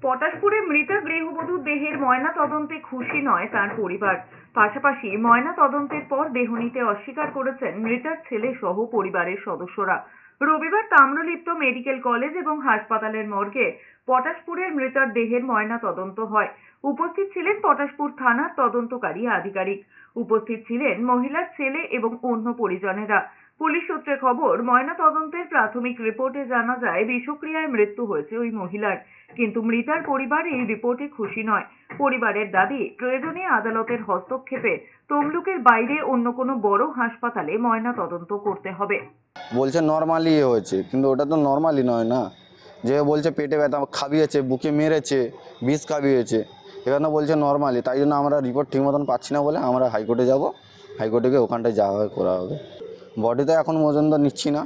পটাশপুরে মৃতা গৃহবধূর দেহের ময়না তদন্তে খুশি নয় তার পরিবার। পাশাপাশি ময়না তদন্তের পর দেহ নিতে অস্বীকার করেছেন মৃতার ছেলে সহ পরিবারের সদস্যরা। রবিবার তাম্রলিপ্ত মেডিকেল কলেজ এবং হাসপাতালের মর্গে পটাশপুরের মৃতার দেহের ময়না তদন্ত হয়। উপস্থিত ছিলেন পটাশপুর থানার তদন্তকারী আধিকারিক। উপস্থিত ছিলেন মহিলার ছেলে এবং অন্য পরিজনেরা। পুলিশ সূত্রে খবর, ময়না তদন্তের প্রাথমিক রিপোর্টে জানা যায় বিষক্রিয়ায় মৃত্যু হয়েছে ওই মহিলার। কিন্তু মৃতার পরিবার এই রিপোর্টে খুশি নয়। পরিবারের দাবি, প্রয়োজনে আদালতের হস্তক্ষেপে তমলুকের বাইরে অন্য কোনো বড় হাসপাতালে ময়না তদন্ত করতে হবে। বলছে নর্মালি হয়েছে, কিন্তু ওটা তো নর্মালি নয় না। যে বলছে পেটে ব্যথা খাবিয়েছে, বুকে মেরেছে, বিষ খাবিয়েছে, এখানে বলছে নর্মালি। তাই জন্য আমরা রিপোর্ট ঠিক মতন পাচ্ছি না বলে আমরা হাইকোর্টে যাব। হাইকোর্টে গিয়ে ওখানটায় যাওয়া করা হবে। বডিটা এখন পর্যন্ত নিচ্ছি না।